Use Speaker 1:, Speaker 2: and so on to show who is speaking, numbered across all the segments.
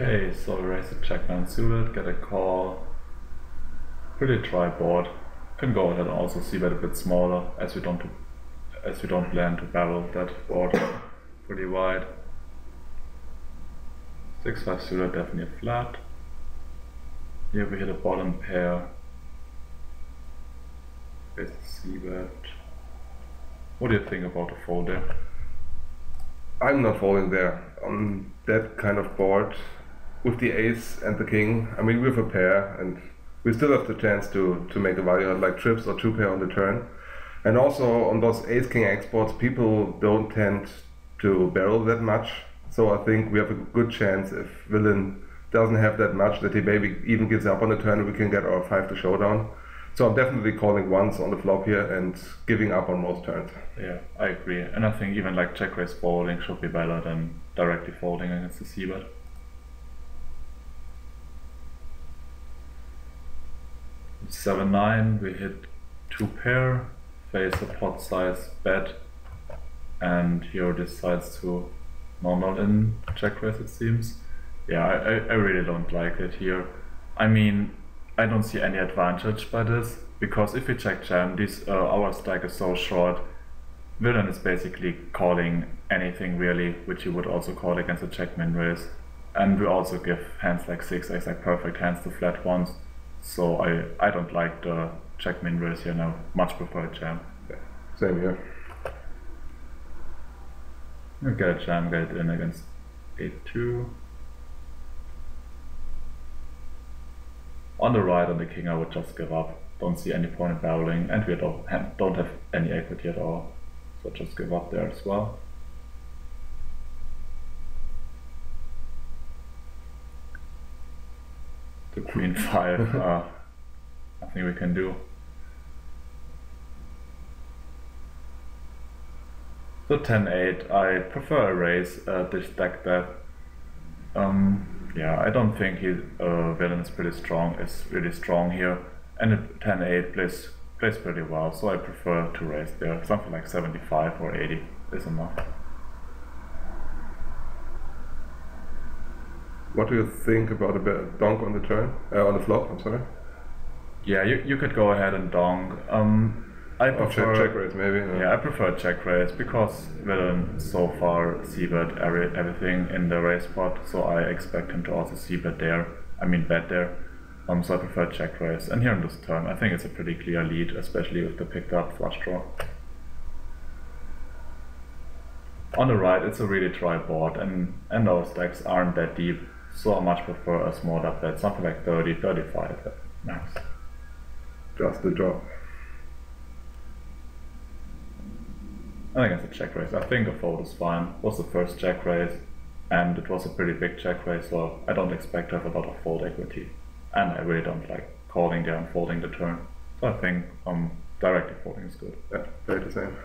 Speaker 1: Okay, so we raise the check down suited, get a call. Pretty dry board. Can go ahead and also see that a bit smaller as we don't plan to barrel that board pretty wide. 6-5 suited, definitely a flat. Here we hit a bottom pair. Raise the c-bet. What do you think about the fold there?
Speaker 2: I'm not folding there on that kind of board with the ace and the king. I mean, we have a pair and we still have the chance to make a value like trips or two pair on the turn. And also on those ace king exports, people don't tend to barrel that much. So I think we have a good chance if villain doesn't have that much that he maybe even gives up on the turn, we can get our 5 to showdown. So I'm definitely calling once on the flop here and giving up on most turns.
Speaker 1: Yeah, I agree. And I think even like check raise folding should be better than directly folding against the c-bet. With 7-9 we hit 2 pair, face a pot size bet, and hero decides to normal in check raise, it seems. Yeah, I really don't like it here. I mean, I don't see any advantage by this, because if we check jam, our stack is so short, villain is basically calling anything really, which he would also call against a check min raise. And we also give hands like 6x, like perfect hands to flat ones. So I don't like the check min raise here now, much prefer jam.
Speaker 2: Yeah, same here.
Speaker 1: We get a jam, get it in against 8-2. On the right, on the king, I would just give up. Don't see any point in barreling, and we don't have any equity at all. So just give up there as well. The queen 5, nothing we can do. So 10-8, I prefer a raise this deck there. Yeah, I don't think villain is pretty strong. It's really strong here, and 10-8 plays pretty well. So I prefer to raise there. Something like 75 or 80 is enough.
Speaker 2: What do you think about a donk on the turn? On the flop, I'm sorry.
Speaker 1: Yeah, you could go ahead and donk. I prefer
Speaker 2: check raise maybe.
Speaker 1: Yeah, I prefer check raise because villain so far c-bet everything in the raise pot, so I expect him to also c-bet there. I mean bet there. So I prefer check raise. And here in this turn, I think it's a pretty clear lead, especially with the picked up flush draw. On the right, it's a really dry board, and our stacks aren't that deep, so I much prefer a smaller bet, something like 30, 35 max.
Speaker 2: Just the draw.
Speaker 1: I think it's a check raise. I think a fold is fine. It was the first check raise, and it was a pretty big check raise, so I don't expect to have a lot of fold equity. And I really don't like calling there and folding the turn. So I think directly folding is good.
Speaker 2: Yeah, very the same.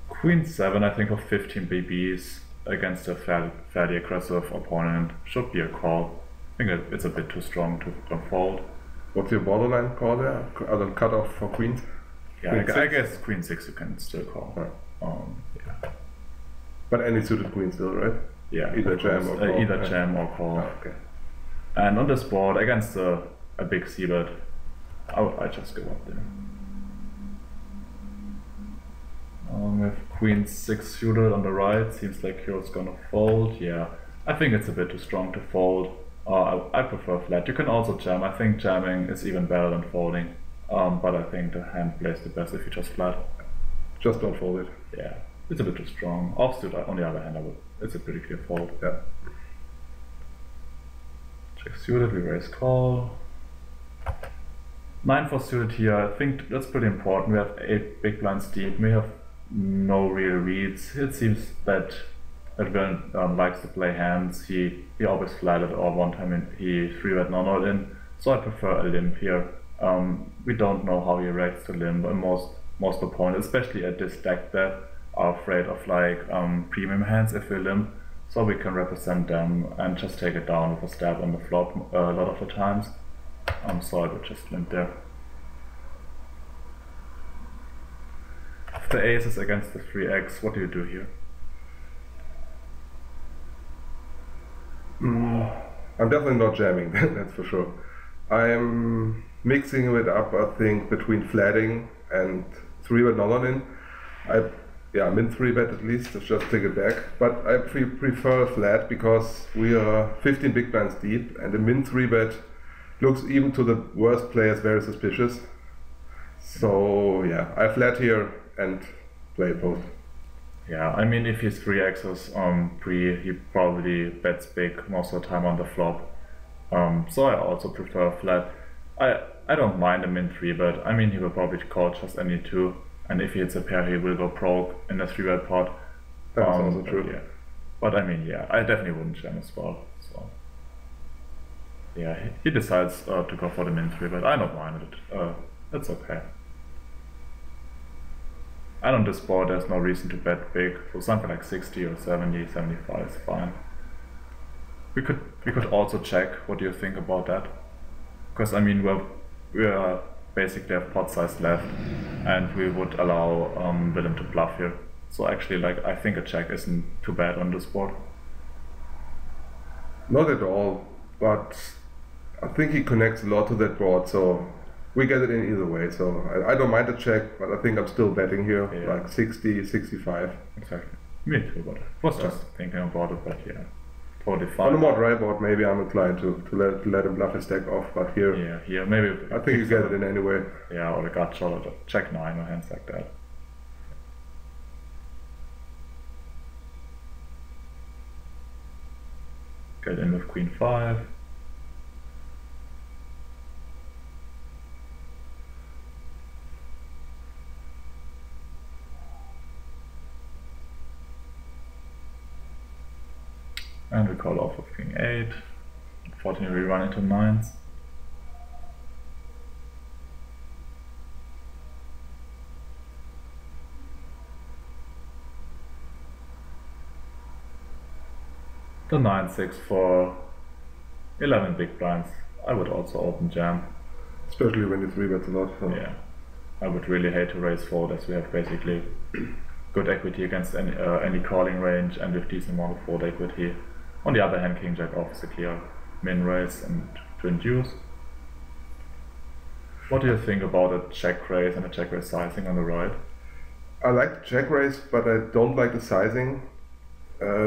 Speaker 1: Queen 7, I think of 15 BBs against a fairly aggressive opponent should be a call. I think it's a bit too strong to fold.
Speaker 2: What's your borderline call there? Other cutoff for queens?
Speaker 1: Yeah, I guess queen 6 you can still call.
Speaker 2: Yeah.
Speaker 1: Yeah.
Speaker 2: But any suited queen still, right?
Speaker 1: Yeah.
Speaker 2: Either jam or call.
Speaker 1: Either jam or call.
Speaker 2: Oh, okay.
Speaker 1: And on this board, against a big c-bet, I just give up there. With queen 6 suited on the right, seems like hero's gonna fold. Yeah, I think it's a bit too strong to fold. I prefer flat. You can also jam. I think jamming is even better than folding. But I think the hand plays the best if you just flat.
Speaker 2: Just don't fold it.
Speaker 1: Yeah, it's a bit too strong. Offsuit, on the other hand, it's a pretty clear fold.
Speaker 2: Yeah.
Speaker 1: Check suited, we raise call. 9-4 suited here. I think that's pretty important. We have 8 big blinds deep. We have no real reads. It seems that villain likes to play hands. He always flatted, or one time he 3-bet non-all in. So I prefer a limp here. We don't know how he reacts to limp, and most opponents, especially at this deck bet, are afraid of like premium hands if we limp. So we can represent them and just take it down with a stab on the flop a lot of the times. So I would just limp there. The ace is against the 3x, what do you do here?
Speaker 2: I'm definitely not jamming, that's for sure. I'm mixing it up, I think, between flatting and 3-bet non-all-in. Yeah, min 3-bet at least, let's just take it back. But I prefer flat because we are 15 big blinds deep, and the min 3-bet looks even to the worst players very suspicious. So yeah, I flat here and play post.
Speaker 1: Yeah, I mean, if he's 3x's pre, he probably bets big most of the time on the flop. So I also prefer flat. I don't mind a min 3-bet. I mean, he will probably call just any 2, and if he hits a pair, he will go broke in a 3-bet pot.
Speaker 2: That's also true.
Speaker 1: Yeah. But I mean, yeah, I definitely wouldn't jam as well. So yeah, he decides to go for the min 3-bet. I don't mind it. That's okay. And on this board, there's no reason to bet big, so something like 60 or 70, 75 is fine. We could also check. What do you think about that? Because I mean, we basically have pot size left, and we would allow Willem to bluff here. So actually, like, I think a check isn't too bad on this board.
Speaker 2: Not at all, but I think he connects a lot to that board, so we get it in either way. So I don't mind the check, but I think I'm still betting here,
Speaker 1: Yeah.
Speaker 2: like 60, 65.
Speaker 1: Exactly. Me too, but I was just thinking about it, but yeah, totally fine.
Speaker 2: On a more dry board, maybe I'm inclined to let him bluff his stack off, but here,
Speaker 1: Yeah, here maybe.
Speaker 2: I think you get it in anyway.
Speaker 1: Yeah, or a gut shot, or check 9 or hands like that. Get in with queen 5. And we call off with king 8. Unfortunately, we run into 9s. The 9-6 for 11 big blinds. I would also open jam.
Speaker 2: Especially when you 3-bet a lot. So.
Speaker 1: Yeah, I would really hate to raise fold, as we have basically good equity against any calling range and with decent amount of fold equity. On the other hand, king jack off is a clear min raise and to induce. What do you think about a check raise and a check raise sizing on the right?
Speaker 2: I like the check raise, but I don't like the sizing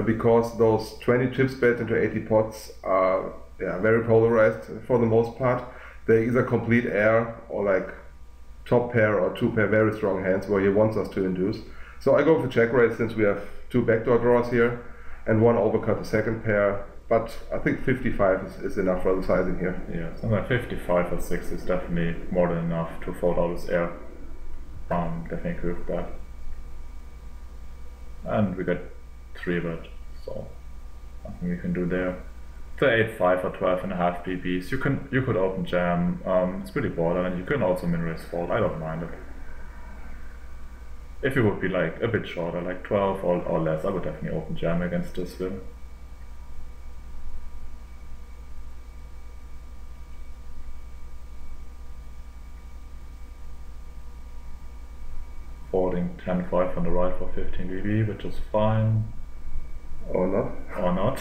Speaker 2: because those 20 chips bet into 80 pots are very polarized for the most part. They're either complete air or like top pair or 2 pair very strong hands where he wants us to induce. So I go for check raise since we have 2 backdoor draws here and 1 overcut the second pair. But I think 55 is enough for the sizing here.
Speaker 1: Yeah, something like 55 or 6 is definitely more than enough to fold out his air. Definitely agree with that. And we got 3-bet, so nothing we can do there. The 8-5 or 12.5 BBs, you could open jam. It's pretty borderline. You can also min raise fold. I don't mind it. If it would be like a bit shorter, like 12 or less, I would definitely open jam against this win. Folding 10-5 on the right for 15 BB, which is fine.
Speaker 2: Or not.
Speaker 1: Or not.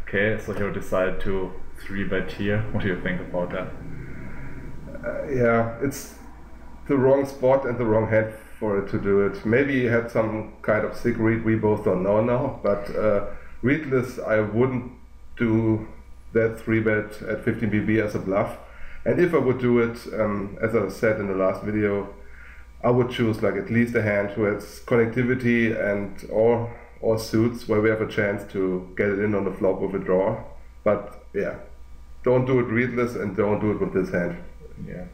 Speaker 1: Okay, so he'll decide to 3-bet here. What do you think about that?
Speaker 2: Yeah, it's the wrong spot and the wrong hand for it to do it. Maybe he had some kind of sick read, we both don't know now, but readless, I wouldn't do that 3-bet at 15 BB as a bluff. And if I would do it, as I said in the last video, I would choose like at least a hand who has connectivity and or suits where we have a chance to get it in on the flop with a draw. But yeah, don't do it readless and don't do it with this hand.
Speaker 1: Yeah,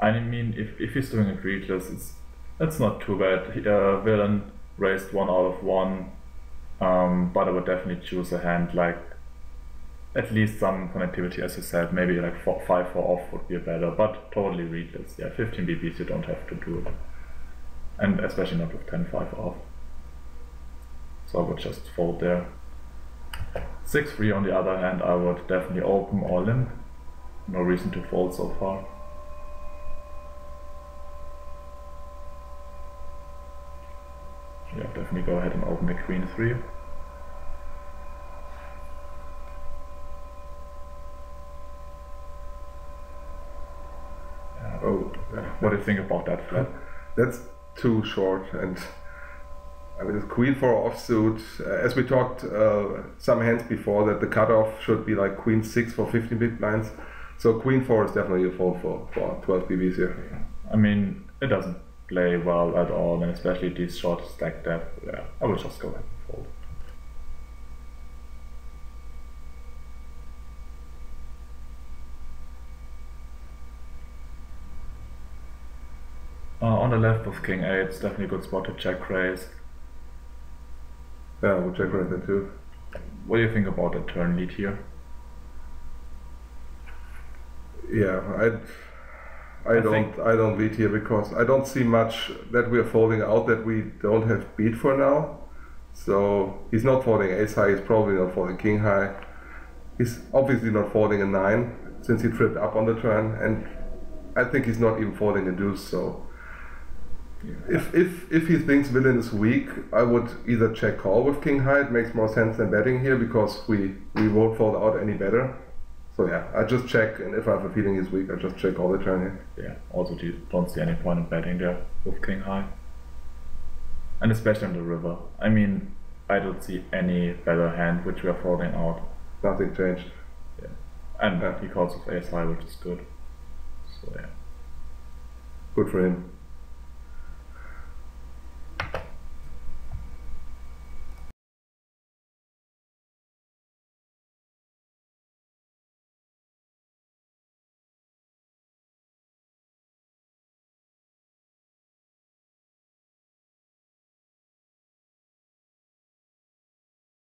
Speaker 1: I mean, if he's doing it readless, that's not too bad. Villain raised 1 out of 1, but I would definitely choose a hand like at least some connectivity, as you said. Maybe like 5-4 off would be better, but totally readless. Yeah, 15 BBs you don't have to do it, and especially not with 10-5 off. So I would just fold there. 6-3 on the other hand, I would definitely open all in. No reason to fold so far. definitely go ahead and open the queen 3.
Speaker 2: Oh,
Speaker 1: What do you think about that flop?
Speaker 2: that's too short, and I mean, it's queen 4 offsuit. As we talked some hands before, that the cutoff should be like queen 6 for 50 big blinds. So queen 4 is definitely a fold for 12 BBs here.
Speaker 1: I mean, it doesn't play well at all, and especially these short stack depth. Yeah, I will just go ahead and fold. On the left with king 8, it's definitely a good spot to check raise.
Speaker 2: Yeah, we'll check raise that too.
Speaker 1: What do you think about the turn lead here?
Speaker 2: Yeah, I don't lead here because I don't see much that we are folding out that we don't have beat for now. So he's not folding ace high, he's probably not folding king high. He's obviously not folding a 9 since he tripped up on the turn, and I think he's not even folding a deuce. So
Speaker 1: Yeah.
Speaker 2: if he thinks villain is weak, I would either check call with king high. It makes more sense than betting here because we won't fold out any better. So yeah, I just check, and if I have a feeling he's weak, I just check all the turn here.
Speaker 1: Yeah, also don't see any point in betting there with king high. And especially on the river. I mean, I don't see any better hand which we are folding out.
Speaker 2: Nothing changed.
Speaker 1: Yeah. And
Speaker 2: Yeah.
Speaker 1: he calls with ace high, which is good. So yeah.
Speaker 2: Good for him.